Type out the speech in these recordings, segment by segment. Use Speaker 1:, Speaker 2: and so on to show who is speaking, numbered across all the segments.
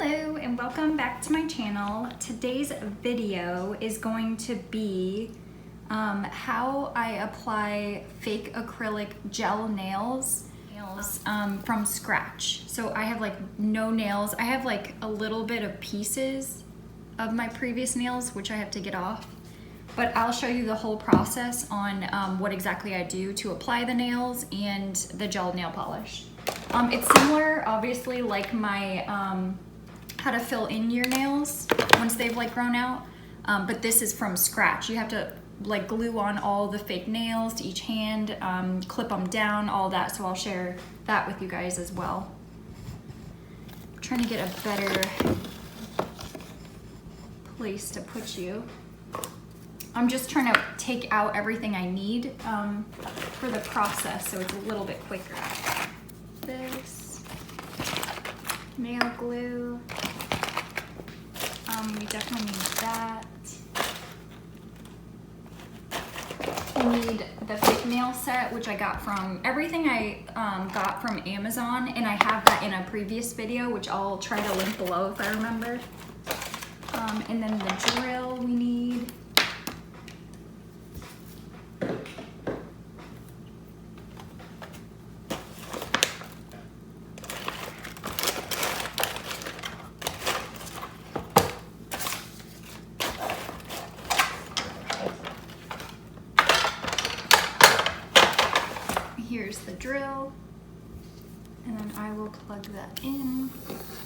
Speaker 1: Hello and welcome back to my channel. Today's video is going to be how I apply fake acrylic gel nails from scratch. So I have like no nails. I have like a little bit of pieces of my previous nails which I have to get off. But I'll show you the whole process on what exactly I do to apply the nails and the gel nail polish. It's similar, obviously, like my how to fill in your nails once they've like grown out, but this is from scratch. You have to like glue on all the fake nails to each hand, clip them down, all that. So I'll share that with you guys as well. I'm trying to get a better place to put you. I'm just trying to take out everything I need for the process so it's a little bit quicker. This nail glue, we definitely need that. We need the fake nail set, which I got from everything I got from Amazon, and I have that in a previous video, which I'll try to link below if I remember. And then the drill we need. Here's the drill, and then I will plug that in.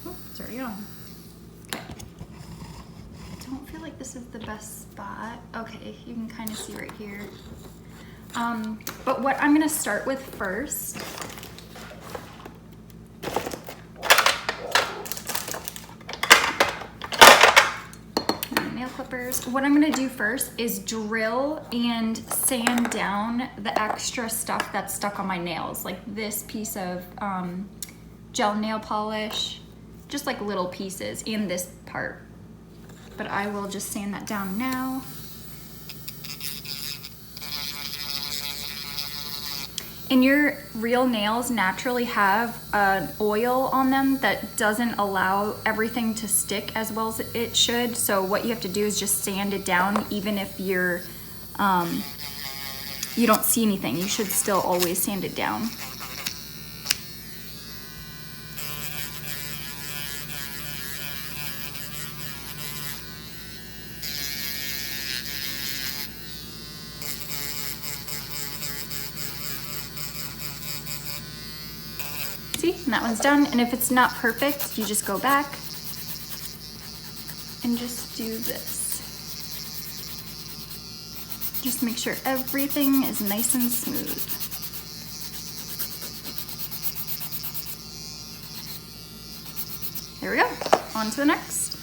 Speaker 1: Oh, it's already on. Okay. Don't feel like this is the best spot. Okay, you can kind of see right here. But what I'm gonna start with first nail clippers. What I'm gonna do first is drill and sand down the extra stuff that's stuck on my nails, like this piece of gel nail polish, just like little pieces, and this part. But I will just sand that down now. And your real nails naturally have an oil on them that doesn't allow everything to stick as well as it should. So what you have to do is just sand it down, even if you're, you don't see anything. You should still always sand it down. See, and that one's done. And if it's not perfect, you just go back and just do this. Just make sure everything is nice and smooth. There we go, on to the next.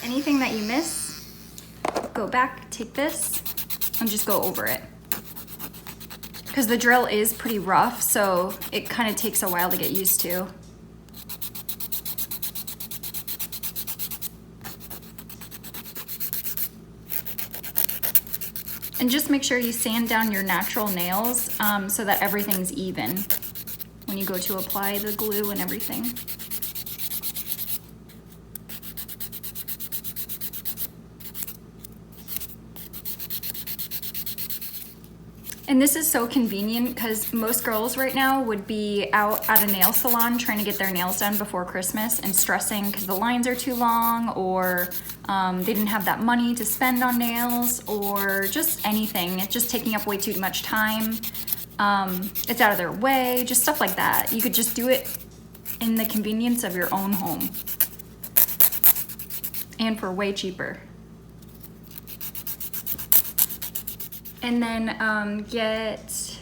Speaker 1: Anything that you miss, go back, take this, and just go over it. Because the drill is pretty rough, so it kind of takes a while to get used to. And just make sure you sand down your natural nails so that everything's even when you go to apply the glue and everything. And this is so convenient because most girls right now would be out at a nail salon trying to get their nails done before Christmas and stressing because the lines are too long, or they didn't have that money to spend on nails, or just anything. It's just taking up way too much time. It's out of their way, just stuff like that. You could just do it in the convenience of your own home and for way cheaper. And then get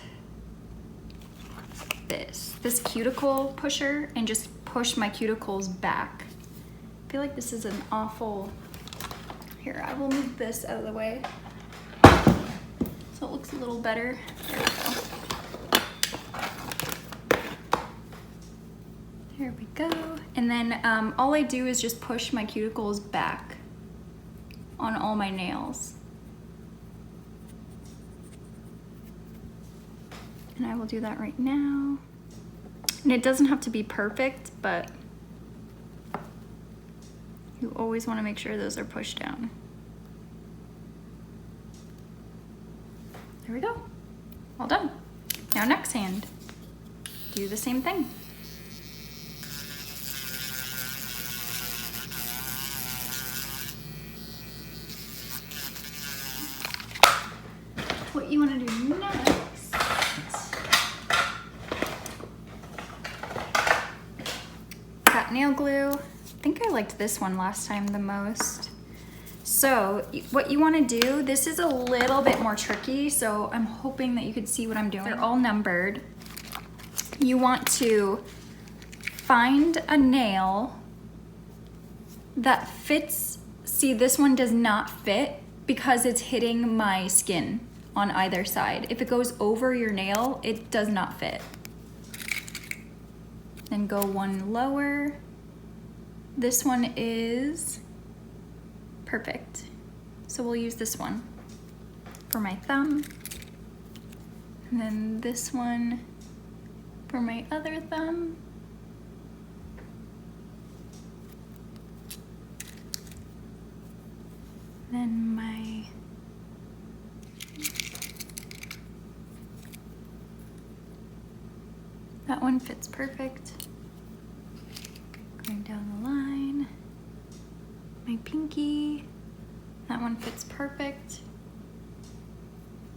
Speaker 1: this cuticle pusher and just push my cuticles back. I feel like this is an awful, here, I will move this out of the way so it looks a little better. There we go. There we go. And then all I do is just push my cuticles back on all my nails. And I will do that right now. And it doesn't have to be perfect, but You always want to make sure those are pushed down. There we go. All done. Now next hand. Do the same thing. What you want to do next, got nail glue. I think I liked this one last time the most. So what you want to do, this is a little bit more tricky, so I'm hoping that you could see what I'm doing. They're all numbered. You want to find a nail that fits. See, this one does not fit because it's hitting my skin on either side. If it goes over your nail, it does not fit. Then go one lower. This one is perfect. So we'll use this one for my thumb. And then this one for my other thumb. Then my that one fits perfect. Going down the line. My pinky. That one fits perfect.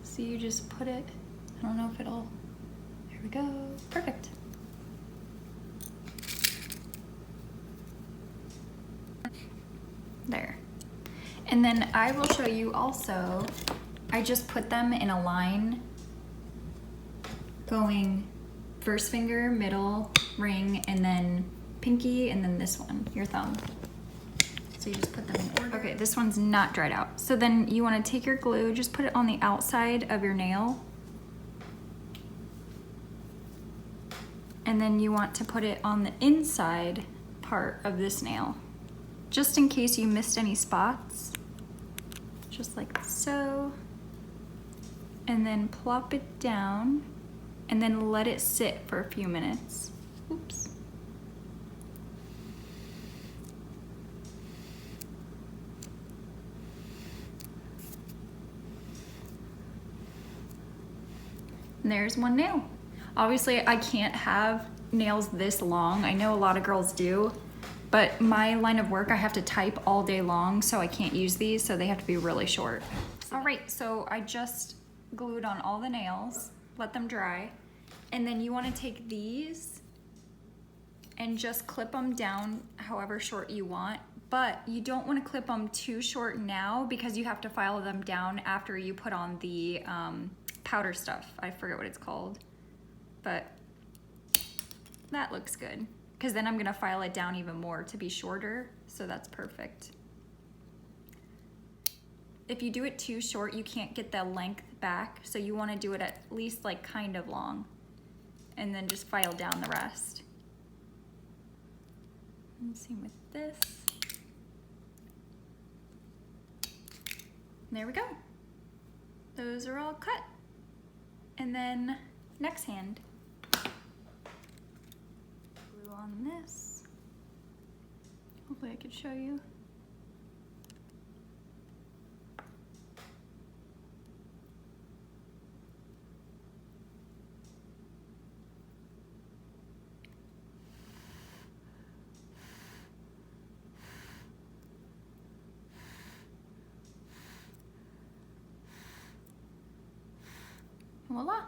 Speaker 1: So you just put it, I don't know if it'll, there we go, perfect. There. And then I will show you also, I just put them in a line going first finger, middle, ring, and then pinky, and then this one, your thumb. So you just put them in order. Okay, this one's not dried out. So then you want to take your glue, just put it on the outside of your nail. And then you want to put it on the inside part of this nail, just in case you missed any spots. Just like so. And then plop it down and then let it sit for a few minutes. Oops. And there's one nail. Obviously, I can't have nails this long. I know a lot of girls do, but my line of work, I have to type all day long, so I can't use these, so they have to be really short. All right, so I just glued on all the nails, let them dry, and then you wanna take these and just clip them down however short you want, but you don't wanna clip them too short now because you have to file them down after you put on the powder stuff. I forget what it's called, but that looks good because then I'm gonna file it down even more to be shorter, so that's perfect. If you do it too short, you can't get the length back, so you wanna do it at least like kind of long and then just file down the rest. And same with this. There we go. Those are all cut. And then next hand. Glue on this. Hopefully I could show you. Voila,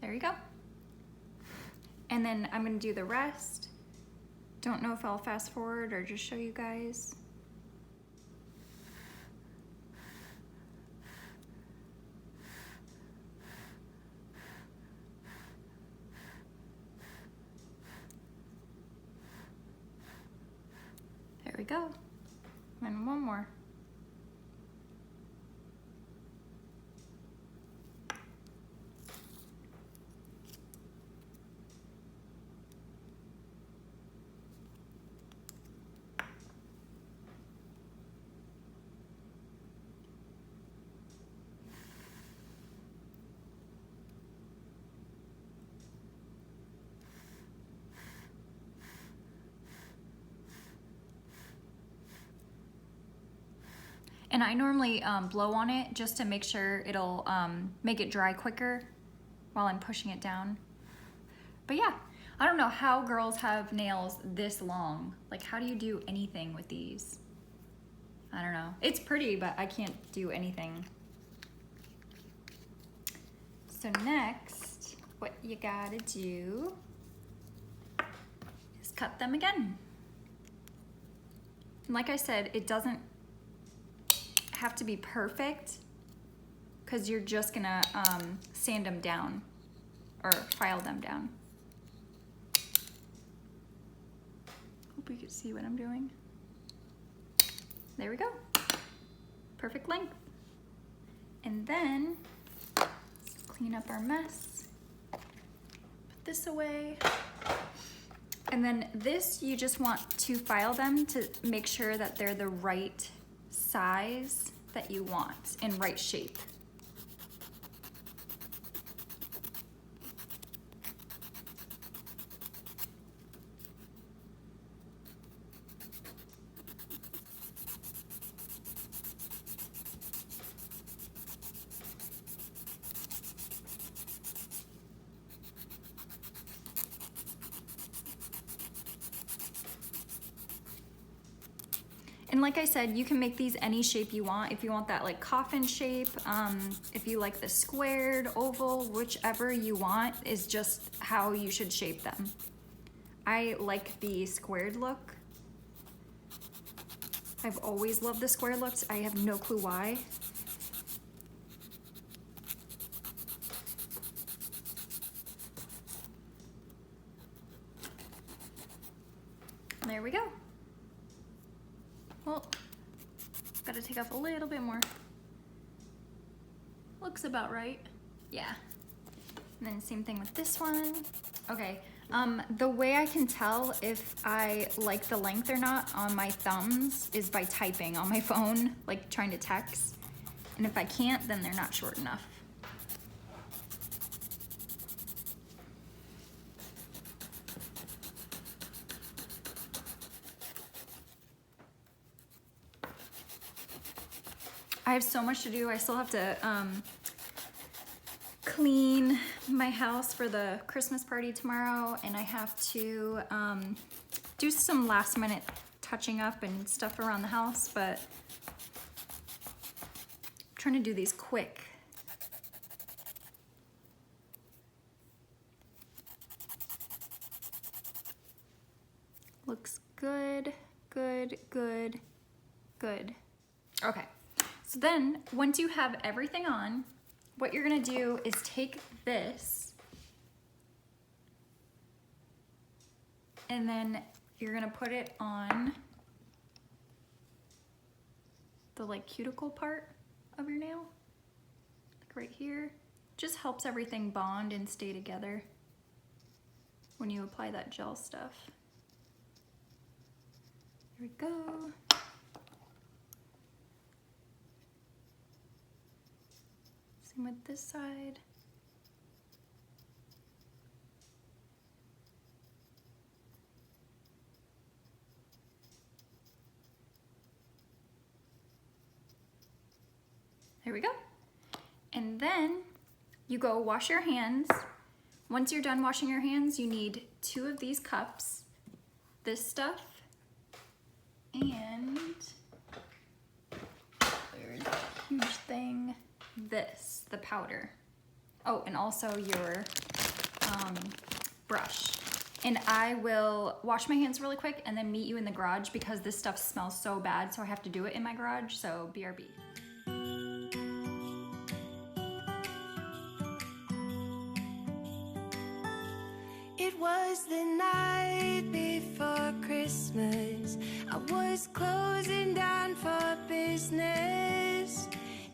Speaker 1: there you go. And then I'm gonna do the rest. Don't know if I'll fast forward or just show you guys. There we go. And one more. And I normally blow on it just to make sure it'll make it dry quicker while I'm pushing it down. But yeah, I don't know how girls have nails this long. Like, how do you do anything with these? I don't know. It's pretty, but I can't do anything. So next, what you gotta do is cut them again. And like I said, it doesn't have to be perfect because you're just gonna sand them down or file them down. Hope you can see what I'm doing. There we go. Perfect length. And then clean up our mess. Put this away. And then this, you just want to file them to make sure that they're the right size that you want and right shape. And like I said, you can make these any shape you want. If you want that like coffin shape, if you like the squared, oval, whichever you want is just how you should shape them. I like the squared look. I've always loved the square looks. I have no clue why. There we go. Well, gotta take off a little bit more. Looks about right. Yeah. And then same thing with this one. Okay, the way I can tell if I like the length or not on my thumbs is by typing on my phone, like trying to text. And if I can't, then they're not short enough. I have so much to do. I still have to clean my house for the Christmas party tomorrow, and I have to do some last minute touching up and stuff around the house, but I'm trying to do these quick. Looks good, good, good, good. Okay. So then, once you have everything on, what you're gonna do is take this and then you're gonna put it on the like cuticle part of your nail, like right here. Just helps everything bond and stay together when you apply that gel stuff. Here we go. Same with this side. There we go. And then you go wash your hands. Once you're done washing your hands, you need 2 of these cups, this stuff, and there's a huge thing, this, the powder. Oh, and also your brush. And I will wash my hands really quick and then meet you in the garage because this stuff smells so bad, so I have to do it in my garage, so BRB.
Speaker 2: It was the night before Christmas. I was closing down for business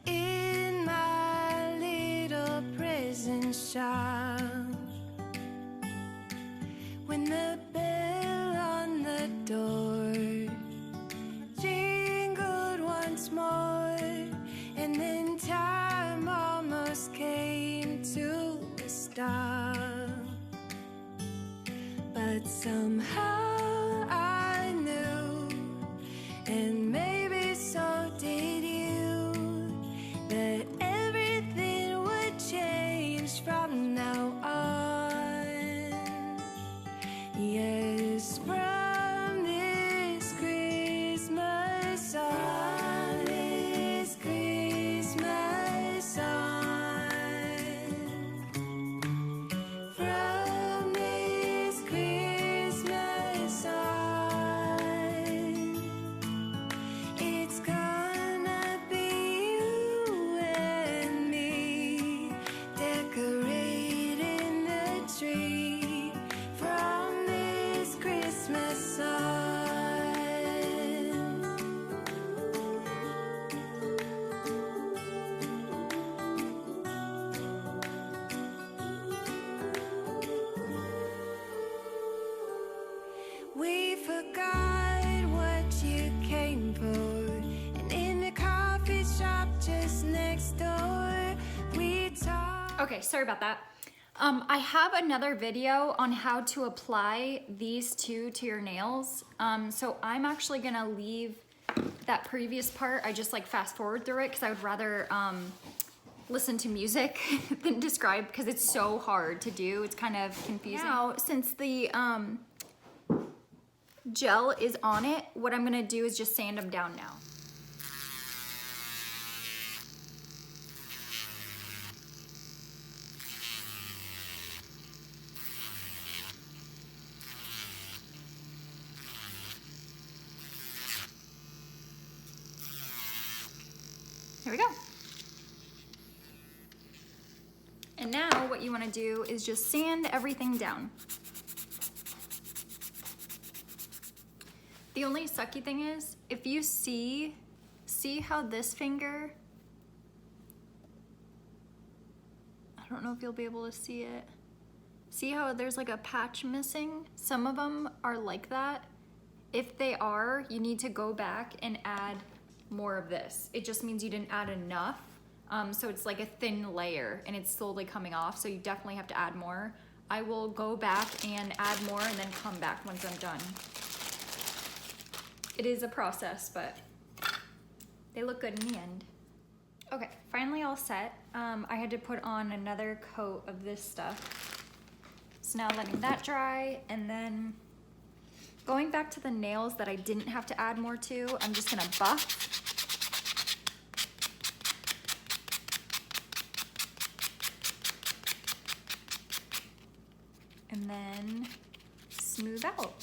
Speaker 2: in my little prison shop, when the bell on the door jingled once more, and then time almost came to a stop. But somehow I knew, and maybe so did you,
Speaker 1: Okay, sorry about that. I have another video on how to apply these two to your nails. So I'm actually gonna leave that previous part. I just like fast forward through it because I would rather listen to music than describe, because it's so hard to do. It's kind of confusing. Now, since the gel is on it, what I'm gonna do is just sand them down now. Here we go. And now what you want to do is just sand everything down. The only sucky thing is, if you see how this finger, I don't know if you'll be able to see it. See how there's like a patch missing? Some of them are like that. If they are, you need to go back and add more of this. It just means you didn't add enough. So it's like a thin layer and it's slowly coming off. So you definitely have to add more. I will go back and add more and then come back once I'm done. It is a process, but they look good in the end. Okay, finally all set. I had to put on another coat of this stuff. So now letting that dry, and then going back to the nails that I didn't have to add more to, I'm just gonna buff. And then smooth out.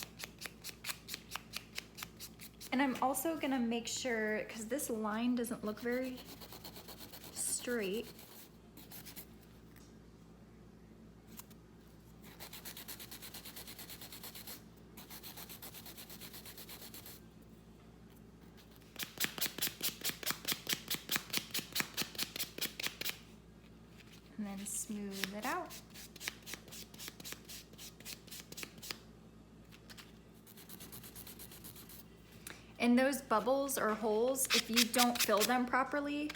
Speaker 1: And I'm also gonna make sure, because this line doesn't look very straight. And then smooth it out. And those bubbles or holes, if you don't fill them properly,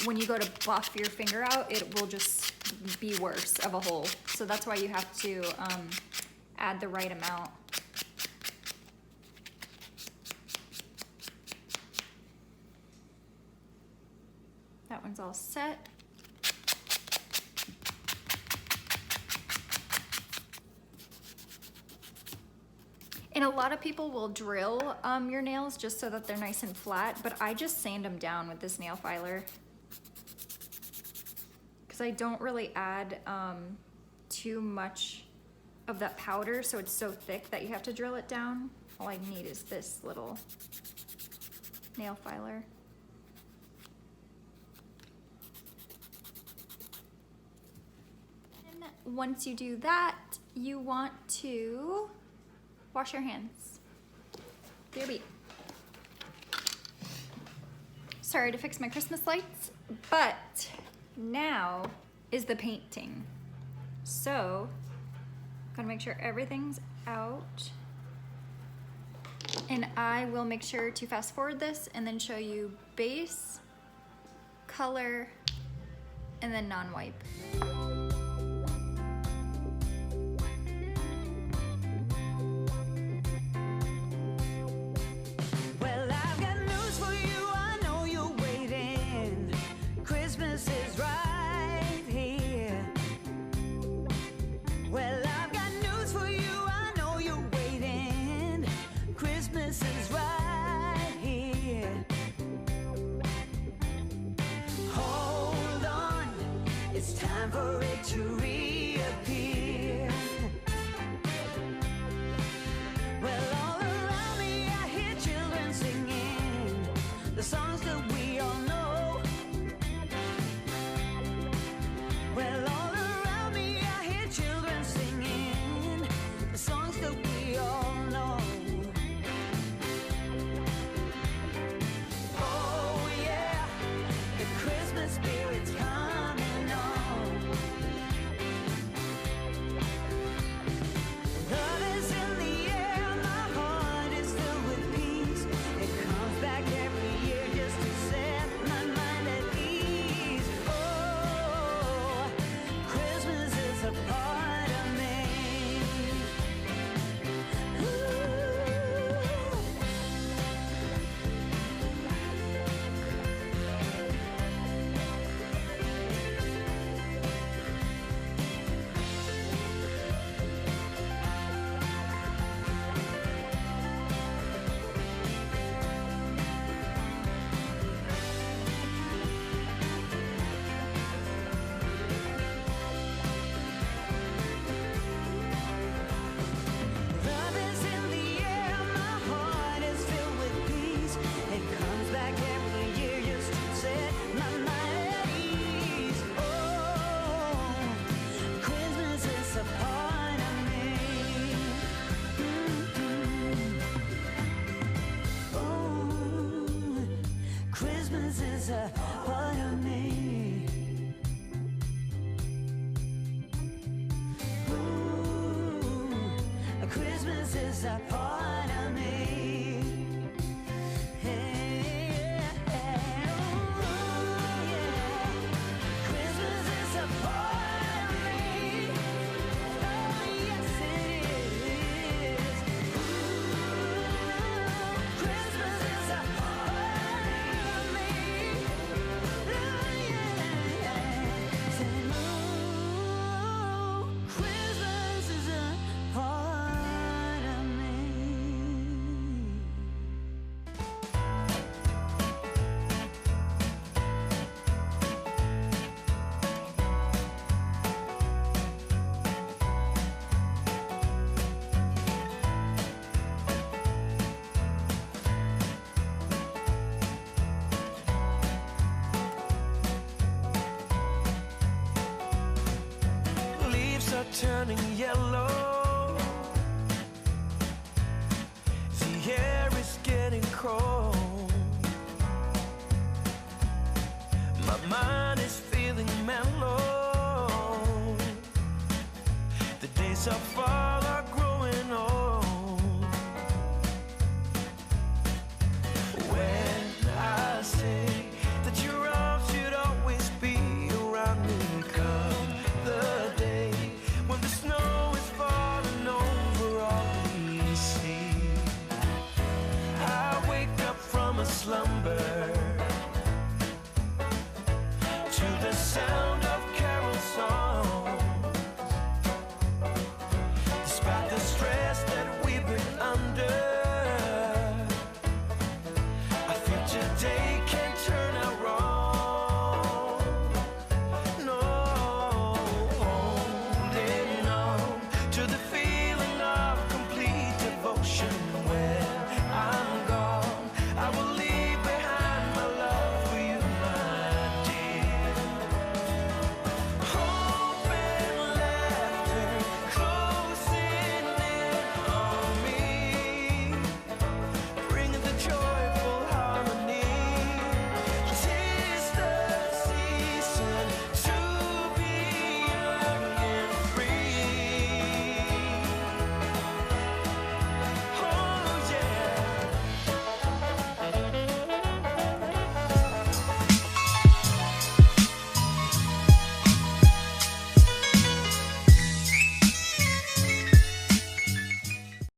Speaker 1: when you go to buff your finger out, it will just be worse of a hole. So that's why you have to add the right amount. That one's all set. And a lot of people will drill your nails just so that they're nice and flat, but I just sand them down with this nail filer. Because I don't really add too much of that powder, so it's so thick that you have to drill it down. All I need is this little nail filer. And once you do that, you want to wash your hands. BRB. Sorry to fix my Christmas lights, but now is the painting. So, gotta make sure everything's out. And I will make sure to fast forward this and then show you base, color, and then non-wipe.
Speaker 2: Christmas is a part of me. Ooh, Christmas is a part of me. Hey, ooh, yeah. Christmas is a part of me. Oh, yes it is. Ooh, Christmas is a part of me. Ooh, yeah. Say, ooh, Christmas is a part of me.
Speaker 3: Leaves are turning yellow. The air is getting cold. My mind is feeling mellow. The days of fall are growing old. When I say that your arms should always be around me, come the day when the snow is falling over all we see. I wake up from a slumber to the sound of carol songs. Despite the stress that we've been under, I feel today